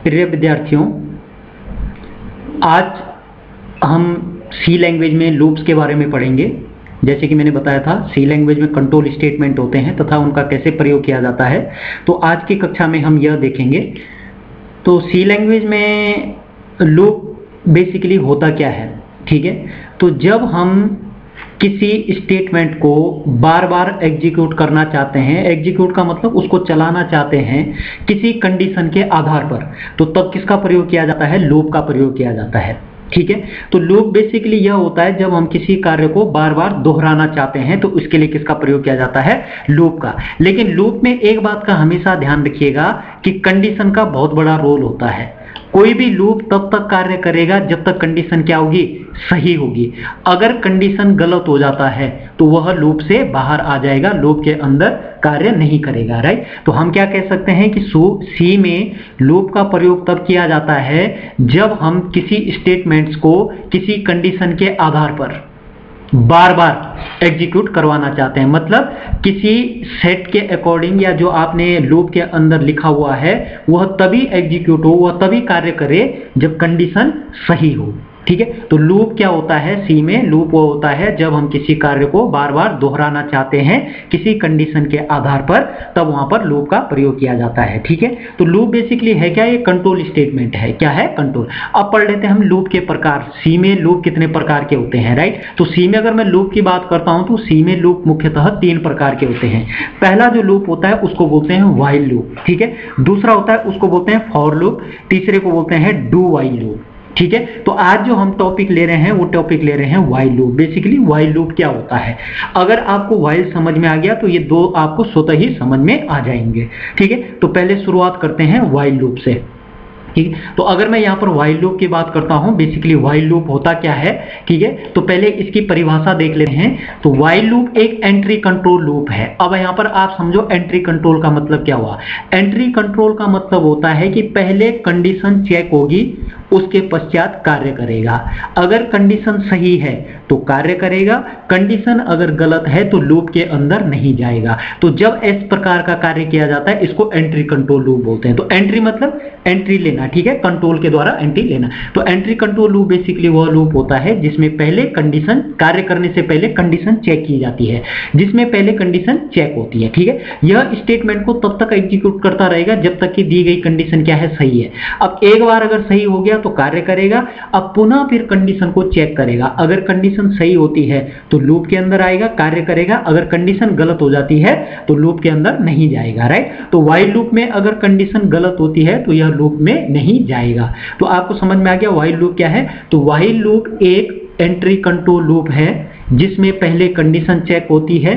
प्रिय विद्यार्थियों, आज हम सी लैंग्वेज में लूप्स के बारे में पढ़ेंगे। जैसे कि मैंने बताया था, सी लैंग्वेज में कंट्रोल स्टेटमेंट होते हैं तथा उनका कैसे प्रयोग किया जाता है। तो आज की कक्षा में हम यह देखेंगे। तो सी लैंग्वेज में लूप बेसिकली होता क्या है, ठीक है। तो जब हम किसी स्टेटमेंट को बार बार एग्जीक्यूट करना चाहते हैं, एग्जीक्यूट का मतलब उसको चलाना चाहते हैं किसी कंडीशन के आधार पर, तो तब किसका प्रयोग किया जाता है? लूप का प्रयोग किया जाता है, ठीक है। तो लूप बेसिकली यह होता है जब हम किसी कार्य को बार बार दोहराना चाहते हैं तो उसके लिए किसका प्रयोग किया जाता है? लूप का। लेकिन लूप में एक बात का हमेशा ध्यान रखिएगा कि कंडीशन का बहुत बड़ा रोल होता है। कोई भी लूप तब तक कार्य करेगा जब तक कंडीशन क्या होगी? सही होगी। अगर कंडीशन गलत हो जाता है तो वह लूप से बाहर आ जाएगा, लूप के अंदर कार्य नहीं करेगा, राइट। तो हम क्या कह सकते हैं कि सी में लूप का प्रयोग तब किया जाता है जब हम किसी स्टेटमेंट्स को किसी कंडीशन के आधार पर बार बार एग्जीक्यूट करवाना चाहते हैं। मतलब किसी सेट के अकॉर्डिंग या जो आपने लूप के अंदर लिखा हुआ है वह तभी एग्जीक्यूट हो, वह तभी कार्य करे जब कंडीशन सही हो, ठीक है। तो लूप क्या होता है? सी में लूप वो होता है जब हम किसी कार्य को बार बार दोहराना चाहते हैं किसी कंडीशन के आधार पर, तब वहां पर लूप का प्रयोग किया जाता है, ठीक है। तो लूप बेसिकली है क्या? ये कंट्रोल स्टेटमेंट है। क्या है? कंट्रोल। अब पढ़ लेते हैं हम लूप के प्रकार। सी में लूप कितने प्रकार के होते हैं, राइट। तो सी में अगर मैं लूप की बात करता हूं तो सी में लूप मुख्यतः 3 प्रकार के होते हैं। पहला जो लूप होता है उसको बोलते हैं व्हाइल लूप, ठीक है। दूसरा होता है उसको बोलते हैं फॉर लूप, तीसरे को बोलते हैं डू व्हाइल लूप, ठीक है। तो आज जो हम टॉपिक ले रहे हैं वो टॉपिक ले रहे हैं while loop. Basically while loop क्या होता है? अगर आपको व्हाइल समझ में आ गया तो ये दो आपको स्वतः ही समझ में आ जाएंगे, ठीक है। तो पहले शुरुआत करते हैं व्हाइल लूप से, ठीक है। तो अगर मैं यहाँ पर व्हाइल लूप की बात करता हूँ, बेसिकली व्हाइल लूप होता क्या है, ठीक है। तो पहले इसकी परिभाषा देख लेते हैं। तो व्हाइल लूप एक एंट्री कंट्रोल लूप है। अब यहाँ पर आप समझो एंट्री कंट्रोल का मतलब क्या हुआ। एंट्री कंट्रोल का मतलब होता है कि पहले कंडीशन चेक होगी, उसके पश्चात कार्य करेगा। अगर कंडीशन सही है तो कार्य करेगा, कंडीशन अगर गलत है तो लूप के अंदर नहीं जाएगा। तो जब इस प्रकार का कार्य किया जाता है इसको एंट्री कंट्रोल लूप बोलते हैं। तो एंट्री मतलब एंट्री लेना, ठीक है, कंट्रोल के द्वारा एंट्री लेना। तो एंट्री कंट्रोल लूप बेसिकली वह लूप होता है जिसमें पहले कंडीशन, कार्य करने से पहले कंडीशन चेक की जाती है, जिसमें पहले कंडीशन चेक होती है, ठीक है। यह स्टेटमेंट को तब तक एग्जीक्यूट करता रहेगा जब तक कि दी गई कंडीशन क्या है? सही है। अब एक बार अगर सही हो गया तो कार्य करेगा, अब पुनः फिर कंडीशन को चेक करेगा। अगर कंडीशन सही होती है तो लूप के अंदर आएगा, कार्य करेगा। अगर कंडीशन गलत हो जाती है तो लूप के अंदर नहीं जाएगा, राइट। तो व्हाइल लूप में अगर कंडीशन गलत होती है तो यह लूप में नहीं जाएगा। तो आपको समझ में आ गया व्हाइल लूप क्या है। तो व्हाइल लूप एक एंट्री कंट्रोल लूप है जिसमें पहले कंडीशन चेक होती है।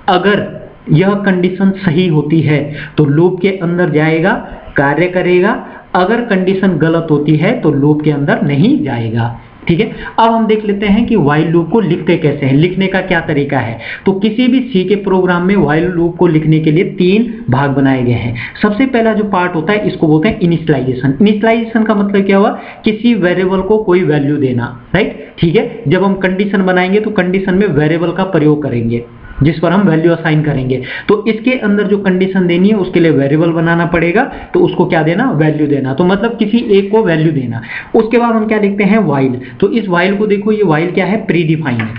अगर यह कंडीशन सही होती है तो लूप के अंदर जाएगा, कार्य करेगा। अगर कंडीशन गलत होती है तो लूप के अंदर नहीं जाएगा, ठीक है। अब हम देख लेते हैं कि व्हाइल लूप को लिखते कैसे हैं, लिखने का क्या तरीका है। तो किसी भी सी के प्रोग्राम में व्हाइल लूप को लिखने के लिए 3 भाग बनाए गए हैं। सबसे पहला जो पार्ट होता है इसको बोलते हैं इनिशियलाइजेशन। इनिशियलाइजेशन का मतलब क्या हुआ? किसी वेरिएबल को कोई वैल्यू देना, राइट, ठीक है। जब हम कंडीशन बनाएंगे तो कंडीशन में वेरिएबल का प्रयोग करेंगे जिस पर हम वैल्यू असाइन करेंगे। तो इसके अंदर जो कंडीशन देनी है उसके लिए वेरिएबल बनाना पड़ेगा, तो उसको क्या देना? वैल्यू देना। तो मतलब किसी एक को वैल्यू देना। उसके बाद हम क्या लिखते हैं? व्हाइल। तो इस व्हाइल को देखो, ये व्हाइल क्या है? प्री डिफाइन है,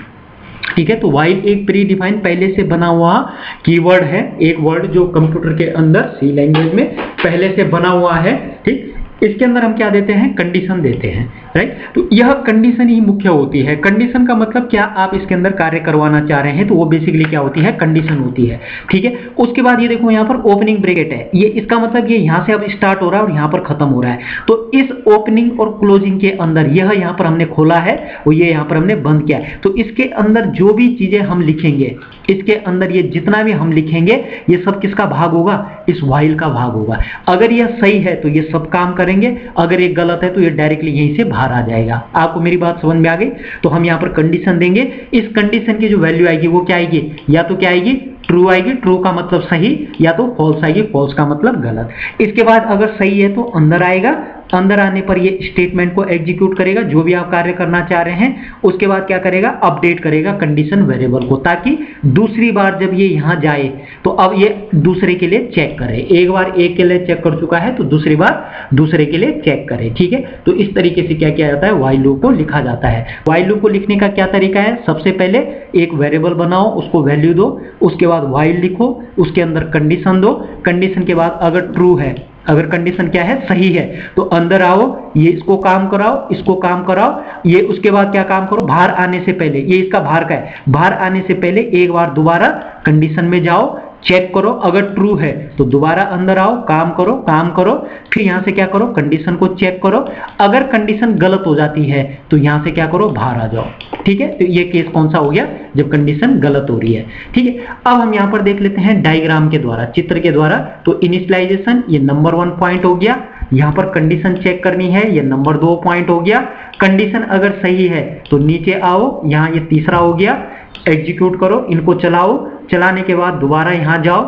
ठीक है। तो व्हाइल एक प्री डिफाइन पहले से बना हुआ कीवर्ड है, एक वर्ड जो कंप्यूटर के अंदर सी लैंग्वेज में पहले से बना हुआ है, ठीक। इसके अंदर हम क्या देते हैं? कंडीशन देते हैं, राइट। तो यह कंडीशन ही मुख्य होती है। कंडीशन का मतलब क्या आप इसके अंदर कार्य करवाना चाह रहे हैं तो वो बेसिकली क्या होती है? कंडीशन होती है, ठीक है। उसके बाद ये देखो यहाँ पर ओपनिंग ब्रैकेट है, ये इसका मतलब ये यहाँ से अब स्टार्ट हो रहा है और यहाँ पर खत्म हो रहा है। तो इस ओपनिंग और क्लोजिंग के अंदर यह यहाँ पर हमने खोला है और ये यहाँ पर हमने बंद किया है। तो इसके अंदर जो भी चीजें हम लिखेंगे, इसके अंदर ये जितना भी हम लिखेंगे ये सब किसका भाग होगा? इस व्हाइल का भाग होगा। अगर यह सही है तो ये सब काम करेंगे, अगर ये गलत है तो ये डायरेक्टली यहीं से बाहर आ जाएगा। आपको मेरी बात समझ में आ गई? तो हम यहाँ पर कंडीशन देंगे, इस कंडीशन की जो वैल्यू आएगी वो क्या आएगी? या तो क्या आएगी? ट्रू आएगी, ट्रू का मतलब सही, या तो फॉल्स आएगी, फॉल्स का मतलब गलत। इसके बाद अगर सही है तो अंदर आएगा, अंदर आने पर ये स्टेटमेंट को एग्जीक्यूट करेगा, जो भी आप कार्य करना चाह रहे हैं। उसके बाद क्या करेगा, अपडेट करेगा कंडीशन वेरिएबल को, ताकि दूसरी बार जब ये यहाँ जाए तो अब ये दूसरे के लिए चेक करे। एक बार एक के लिए चेक कर चुका है तो दूसरी बार दूसरे के लिए चेक करे, ठीक है। तो इस तरीके से क्या किया जाता है, व्हाइल लूप को लिखा जाता है। व्हाइल लूप को लिखने का क्या तरीका है, सबसे पहले एक वेरिएबल बनाओ, उसको वैल्यू दो, उसके बाद व्हाइल लिखो, उसके अंदर कंडीशन दो, कंडीशन के बाद अगर ट्रू है, अगर कंडीशन क्या है, सही है, तो अंदर आओ, ये इसको काम कराओ, इसको काम कराओ, ये उसके बाद क्या काम करो, बाहर आने से पहले, ये इसका बाहर का है, बाहर आने से पहले एक बार दोबारा कंडीशन में जाओ, चेक करो, अगर ट्रू है तो दोबारा अंदर आओ, काम करो, फिर यहां से क्या करो, कंडीशन को चेक करो, अगर कंडीशन गलत हो जाती है तो यहां से क्या करो, बाहर आ जाओ, ठीक है। तो ये केस कौन सा हो गया, जब कंडीशन गलत हो रही है, ठीक है। अब हम यहां पर देख लेते हैं डायग्राम के द्वारा, चित्र के द्वारा। तो इनिशियलाइजेशन ये नंबर 1 पॉइंट हो गया, यहां पर कंडीशन चेक करनी है, ये नंबर 2 पॉइंट हो गया। कंडीशन अगर सही है तो नीचे आओ, यहां ये तीसरा हो गया, एग्जीक्यूट करो, इनको चलाओ, चलाने के बाद दोबारा यहां जाओ,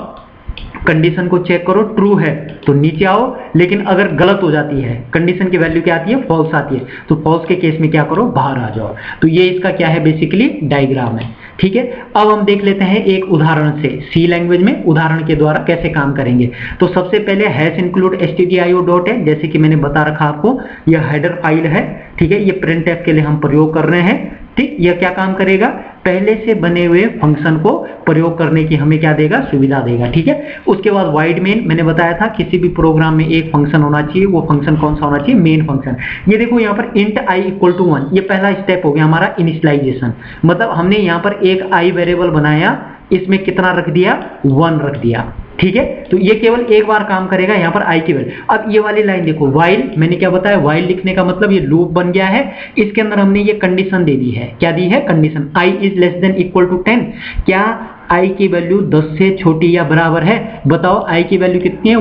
कंडीशन को चेक करो, ट्रू है तो नीचे आओ, लेकिन अगर गलत हो जाती है, कंडीशन की वैल्यू क्या आती है, फॉल्स आती है, तो फॉल्स के केस में क्या करो, बाहर आ जाओ। तो ये इसका क्या है, बेसिकली डायग्राम है, ठीक है। अब हम देख लेते हैं एक उदाहरण से, सी लैंग्वेज में उदाहरण के द्वारा कैसे काम करेंगे। तो सबसे पहले हैश इंक्लूड stdio डॉट है, जैसे कि मैंने बता रखा आपको, यह हेडर फाइल है, ठीक है। ये प्रिंटफ के लिए हम प्रयोग कर रहे हैं, ठीक। यह क्या काम करेगा, पहले से बने हुए फंक्शन को प्रयोग करने की हमें क्या देगा, सुविधा देगा, ठीक है। उसके बाद वाइड मेन, मैंने बताया था किसी भी प्रोग्राम में एक फंक्शन होना चाहिए, वो फंक्शन कौन सा होना चाहिए, मेन फंक्शन। ये देखो यहाँ पर int i इक्वल टू 1, ये पहला स्टेप हो गया हमारा इनिशियलाइजेशन, मतलब हमने यहाँ पर एक i वेरिएबल बनाया, इसमें कितना रख दिया, 1 रख दिया, ठीक है। तो ये केवल एक बार काम करेगा, यहाँ पर i की वैल्यू। अब ये वाली लाइन देखो, व्हाइल, मैंने क्या बताया, व्हाइल लिखने का मतलब ये लूप बन गया है, इसके अंदर हमने ये कंडीशन दे दी है, क्या दी है, condition i is less than equal to 10, क्या i की वैल्यू 10 से छोटी या बराबर है, बताओ i की वैल्यू कितनी है,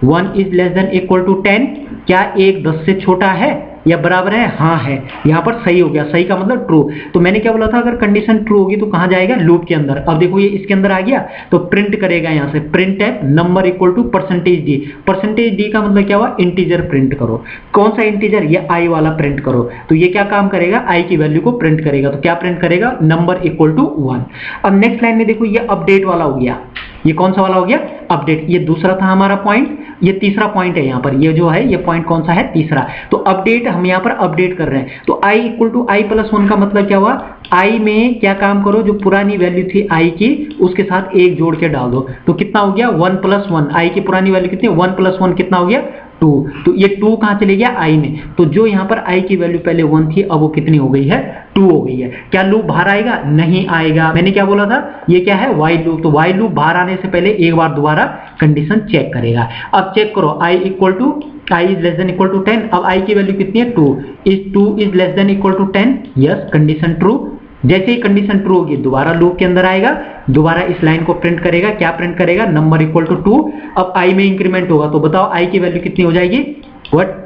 1 is less than equal to 10, क्या 1 10 से छोटा है या बराबर है, हाँ है, यहाँ पर सही हो गया, सही का मतलब ट्रू। तो मैंने क्या बोला था, अगर कंडीशन ट्रू होगी तो कहाँ जाएगा, लूप के अंदर। अब देखो ये इसके अंदर आ गया, तो प्रिंट करेगा यहाँ से, प्रिंट है number equal to %d, %d का मतलब क्या हुआ, इंटीजर प्रिंट करो, कौन सा इंटीजर, ये i वाला प्रिंट करो। तो ये क्या काम करेगा, i की वैल्यू को प्रिंट करेगा, तो क्या प्रिंट करेगा, नंबर इक्वल टू 1। अब नेक्स्ट लाइन में देखो, ये अपडेट वाला हो गया, ये कौन सा वाला हो गया, अपडेट। ये दूसरा था हमारा पॉइंट, ये तीसरा पॉइंट है यहाँ पर, ये जो है ये पॉइंट कौन सा है, तीसरा। तो अपडेट, हम यहाँ पर अपडेट कर रहे हैं, तो i equal to i plus 1 का मतलब क्या हुआ, i में क्या काम करो, जो पुरानी वैल्यू थी i की, उसके साथ 1 जोड़ के डाल दो, तो कितना हो गया, 1 प्लस 1, i की पुरानी वैल्यू कितनी, 1 प्लस 1 कितना हो गया, 2। तो ये 2 कहाँ चले गया, i में, तो जो यहाँ पर i की वैल्यू पहले 1 थी, अब वो कितनी हो गई है, 2 हो गई है। क्या लूप बाहर आएगा, नहीं आएगा, मैंने क्या बोला था, ये क्या है, व्हाइल लूप। तो व्हाइल लूप बाहर आने से पहले एक बार दोबारा कंडीशन चेक करेगा। अब चेक करो, i equal to i is less than equal to 10, अब i की वैल्यू कितनी है, 2 is less than equal to 10, yes, condition true. जैसे ही कंडीशन ट्रू होगी दोबारा लूप के अंदर आएगा, दोबारा इस लाइन को प्रिंट करेगा, क्या प्रिंट करेगा, नंबर इक्वल टू 2। अब i में इंक्रीमेंट होगा, तो बताओ i की वैल्यू कितनी हो जाएगी,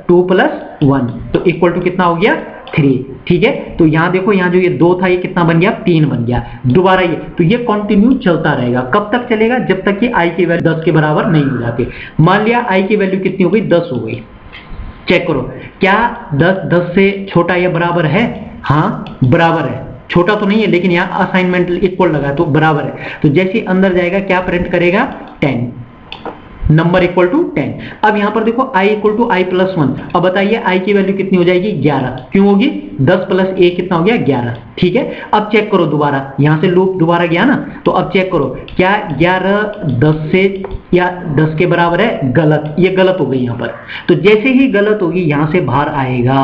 2 प्लस 1, तो इक्वल टू कितना हो गया, 3, ठीक है। तो यहाँ देखो, यहाँ जो ये 2 था, ये कितना बन गया, 3 बन गया, दोबारा ये, तो ये कंटिन्यू चलता रहेगा। कब तक चलेगा, जब तक कि i की वैल्यू 10 के बराबर नहीं हो जाती। मान लिया i की वैल्यू कितनी हो गई, 10 हो गई, चेक करो, क्या 10 से छोटा या बराबर है, हाँ बराबर है, छोटा तो नहीं है, लेकिन यहाँ असाइनमेंट इक्वल लगा तो बराबर है। तो जैसे अंदर जाएगा क्या प्रिंट करेगा, 10, नंबर इक्वल टू 10। अब यहां पर देखो i equal to i plus 1, अब बताइए i की वैल्यू कितनी हो जाएगी, 11, क्यों होगी, 10 प्लस a कितना हो गया, 11, ठीक है। अब चेक करो दोबारा, यहां से लूप दोबारा गया ना, तो अब चेक करो, क्या 11 10 से या 10 के बराबर है, गलत, ये गलत हो गई यहाँ पर। तो जैसे ही गलत होगी यहां से बाहर आएगा,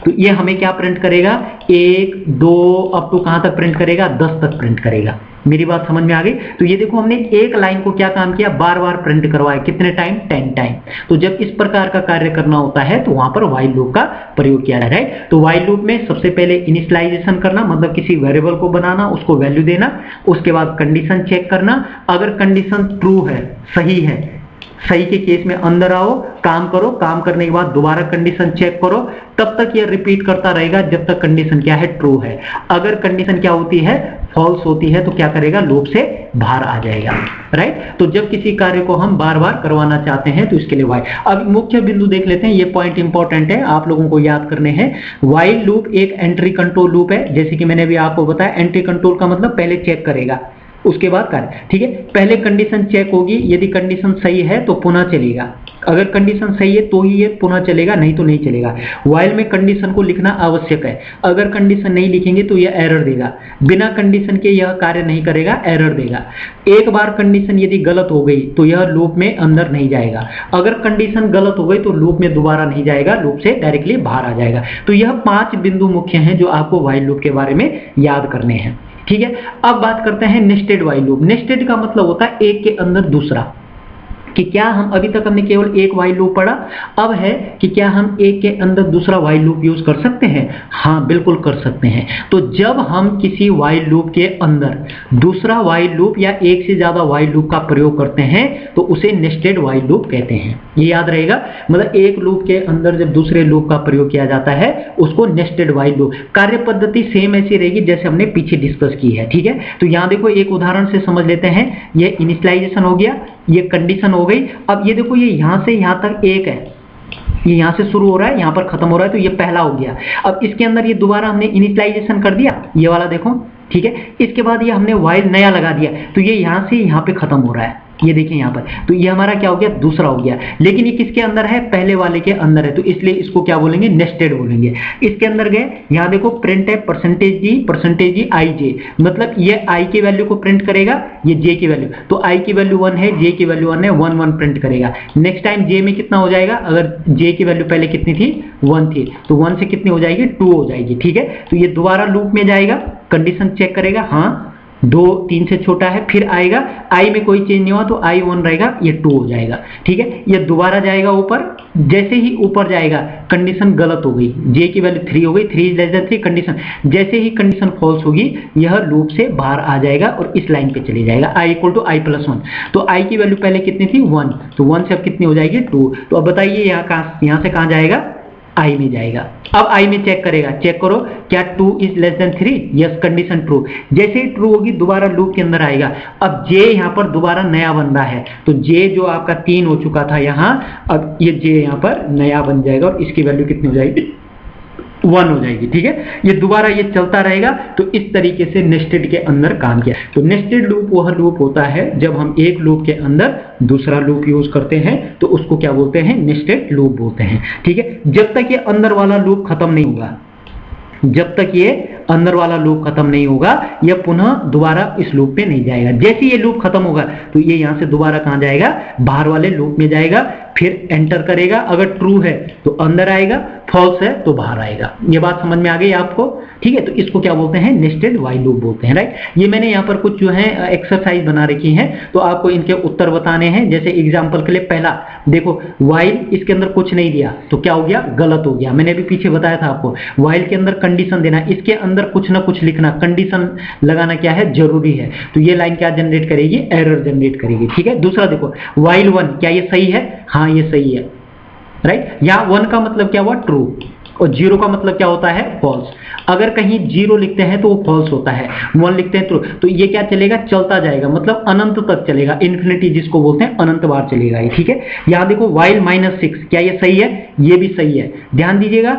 तो ये हमें क्या प्रिंट करेगा, 1 2 अप टू कहां तक प्रिंट करेगा, 10 तक प्रिंट करेगा। मेरी बात समझ में आ गई। तो ये देखो, हमने एक लाइन को क्या काम किया, बार बार प्रिंट करवाया, कितने टाइम, 10 टाइम। तो जब इस प्रकार का कार्य करना होता है तो वहां पर व्हाइल लूप का प्रयोग किया जाता है। तो व्हाइल लूप में सबसे पहले इनिशियलाइजेशन करना, मतलब किसी वेरिएबल को बनाना, उसको वैल्यू देना, उसके बाद कंडीशन चेक करना, अगर कंडीशन ट्रू है, सही है, सही के केस में अंदर आओ, काम करो, काम करने के बाद दोबारा कंडीशन चेक करो, तब तक ये रिपीट करता रहेगा जब तक कंडीशन क्या है, ट्रू है। अगर कंडीशन क्या होती है, फॉल्स होती है, तो क्या करेगा, लूप से बाहर आ जाएगा, राइट। तो जब किसी कार्य को हम बार बार करवाना चाहते हैं तो इसके लिए व्हाइल। अब मुख्य बिंदु देख लेते हैं, ये पॉइंट इंपॉर्टेंट है, आप लोगों को याद करने हैं। व्हाइल लूप एक एंट्री कंट्रोल लूप है, जैसे कि मैंने भी आपको बताया, एंट्री कंट्रोल का मतलब पहले चेक करेगा उसके बाद कार्य, ठीक है। पहले कंडीशन चेक होगी, यदि कंडीशन सही है तो पुनः चलेगा, अगर कंडीशन सही है तो ही ये पुनः चलेगा, नहीं तो नहीं चलेगा। व्हाइल में कंडीशन को लिखना आवश्यक है, अगर कंडीशन नहीं लिखेंगे तो यह एरर देगा, बिना कंडीशन के यह कार्य नहीं करेगा, एरर देगा। एक बार कंडीशन यदि गलत हो गई तो यह लूप में अंदर नहीं जाएगा, अगर कंडीशन गलत हो गई तो लूप में दोबारा नहीं जाएगा, लूप से डायरेक्टली बाहर आ जाएगा। तो यह 5 बिंदु मुख्य हैं जो आपको व्हाइल लूप के बारे में याद करने हैं, ठीक है। अब बात करते हैं नेस्टेड व्हाइल लूप। नेस्टेड का मतलब होता है एक के अंदर दूसरा, कि क्या हम अभी तक हमने केवल एक व्हाइल लूप पढ़ा, अब है कि क्या हम एक के अंदर दूसरा व्हाइल लूप यूज कर सकते हैं? हाँ, बिल्कुल कर सकते हैं। तो जब हम किसी व्हाइल लूप के अंदर दूसरा व्हाइल लूप या एक से ज्यादा व्हाइल लूप का प्रयोग करते हैं तो उसे नेस्टेड व्हाइल लूप कहते हैं। ये याद रहेगा, मतलब एक लूप के अंदर जब दूसरे लूप का प्रयोग किया जाता है उसको नेस्टेड व्हाइल लूप। कार्य पद्धति सेम ऐसी रहेगी जैसे हमने पीछे डिस्कस की है, ठीक है। तो यहां देखो एक उदाहरण से समझ लेते हैं, ये इनिशियलाइजेशन हो गया, ये कंडीशन हो गई। अब ये देखो, ये यहां से यहां तक एक है, ये यहां से शुरू हो रहा है, यहां पर खत्म हो रहा है, तो ये पहला हो गया। अब इसके अंदर ये दोबारा हमने इनिशियलाइजेशन कर दिया, ये वाला देखो, ठीक है। इसके बाद ये हमने व्हाइल नया लगा दिया, तो ये यहां से यहां पे खत्म हो रहा है, ये देखिए यहां पर। तो ये हमारा क्या हो गया, दूसरा हो गया। लेकिन ये किसके अंदर है, पहले वाले के अंदर है, तो इसलिए इसको क्या बोलेंगे, नेस्टेड बोलेंगे। इसके अंदर गए, यहां देखो प्रिंट है परसेंटेज जी आई जे, मतलब ये आई की वैल्यू को प्रिंट करेगा, ये जे की वैल्यू, तो आई की वैल्यू 1 है, जे की वैल्यू 1 है, 1 1 प्रिंट करेगा। नेक्स्ट टाइम जे में कितना हो जाएगा, अगर जे की वैल्यू पहले कितनी थी, 1 थी, तो 1 से कितनी हो जाएगी, 2 हो जाएगी, ठीक है। तो ये दोबारा लूप में जाएगा, कंडीशन चेक करेगा, हाँ 2 3 से छोटा है, फिर आएगा, आई में कोई चेंज नहीं हुआ तो आई 1 रहेगा, ये 2 हो जाएगा, ठीक है। ये दोबारा जाएगा ऊपर, जैसे ही ऊपर जाएगा कंडीशन गलत हो गई, जे की वैल्यू 3 हो गई, 3 इज लेस देन 3 कंडीशन, जैसे ही कंडीशन फॉल्स होगी यह लूप से बाहर आ जाएगा और इस लाइन पे चली जाएगा, i equal to I plus 1। तो i की वैल्यू पहले कितनी थी, 1, तो 1 से अब कितनी हो जाएगी, 2। तो अब बताइए यहाँ से कहाँ जाएगा, आई में जाएगा। अब आई में चेक करेगा, चेक करो क्या 2 is less then 3, yes condition true. जैसे ही ट्रू होगी दोबारा लूप के अंदर आएगा। अब जे यहाँ पर दोबारा नया बन रहा है, तो जे जो आपका 3 हो चुका था यहाँ, अब ये जे यहाँ पर नया बन जाएगा और इसकी वैल्यू कितनी हो जाएगी, 1 हो जाएगी, ठीक है। ये दोबारा ये चलता रहेगा। तो इस तरीके से नेस्टेड के अंदर काम किया। तो नेस्टेड लूप वह लूप होता है जब हम एक लूप के अंदर दूसरा लूप यूज करते हैं तो उसको क्या बोलते हैं, नेस्टेड लूप बोलते हैं, ठीक है। जब तक ये अंदर वाला लूप खत्म नहीं होगा, जब तक ये अंदर वाला लूप खत्म नहीं होगा यह पुनः दोबारा इस लूप पे नहीं जाएगा। जैसे ये लूप खत्म होगा तो ये यहां से दोबारा कहां जाएगा, बाहर वाले लूप में जाएगा, फिर एंटर करेगा, अगर ट्रू है तो अंदर आएगा, फॉल्स है तो बाहर आएगा। ये बात समझ में आ गई आपको, ठीक है। तो इसको क्या बोलते हैं, नेस्टेड व्हाइल लूप बोलते हैं, राइट। ये मैंने यहाँ पर कुछ जो है एक्सरसाइज बना रखी है, तो आपको इनके उत्तर बताने हैं। जैसे एग्जाम्पल के लिए पहला देखो, व्हाइल इसके अंदर कुछ नहीं दिया तो क्या हो गया, गलत हो गया। मैंने अभी पीछे बताया था आपको, व्हाइल के अंदर कंडीशन देना, इसके अंदर कुछ ना कुछ लिखना, कंडीशन लगाना क्या है, जरूरी है। तो ये लाइन क्या जनरेट करेगी, एरर जनरेट करेगी, ठीक है। दूसरा देखो, व्हाइल 1, क्या ये सही है, हाँ ये सही है, राइट। यहाँ 1 का मतलब क्या हुआ, ट्रू, और 0 का मतलब क्या होता है, फॉल्स। अगर कहीं 0 लिखते हैं तो वो फॉल्स होता है, 1 लिखते हैं ट्रू। तो ये क्या चलेगा, चलता जाएगा, मतलब अनंत तक चलेगा, इन्फिनिटी जिसको बोलते हैं, अनंत बार चलेगा ये, ठीक है। यहाँ देखो व्हाइल -6, क्या ये सही है, ये भी सही है। ध्यान दीजिएगा,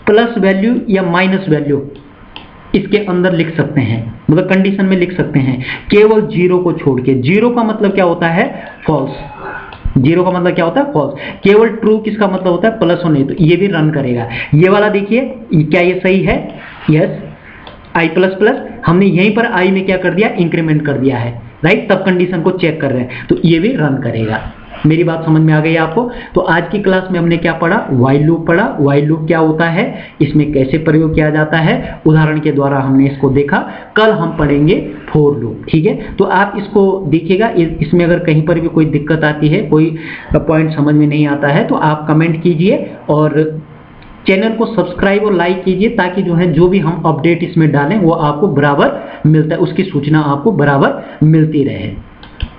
प्लस वैल्यू या माइनस वैल्यू इसके अंदर लिख सकते हैं, मतलब कंडीशन में लिख सकते हैं, केवल 0 को छोड़ के। 0 का मतलब क्या होता है, फॉल्स। 0 का मतलब क्या होता है, फॉल्स। केवल ट्रू किसका मतलब होता है, प्लस होने, तो ये भी रन करेगा। ये वाला देखिए, क्या ये सही है, यस, आई प्लस प्लस, हमने यहीं पर आई में क्या कर दिया, इंक्रीमेंट कर दिया है, राइट। तब कंडीशन को चेक कर रहे हैं, तो ये भी रन करेगा। मेरी बात समझ में आ गई आपको। तो आज की क्लास में हमने क्या पढ़ा, व्हाइल लूप पढ़ा। व्हाइल लूप क्या होता है, इसमें कैसे प्रयोग किया जाता है, उदाहरण के द्वारा हमने इसको देखा। कल हम पढ़ेंगे फॉर लूप, ठीक है। तो आप इसको देखिएगा, इसमें अगर कहीं पर भी कोई दिक्कत आती है, कोई पॉइंट समझ में नहीं आता है, तो आप कमेंट कीजिए और चैनल को सब्सक्राइब और लाइक कीजिए, ताकि जो है जो भी हम अपडेट इसमें डालें वो आपको बराबर मिलता है, उसकी सूचना आपको बराबर मिलती रहे।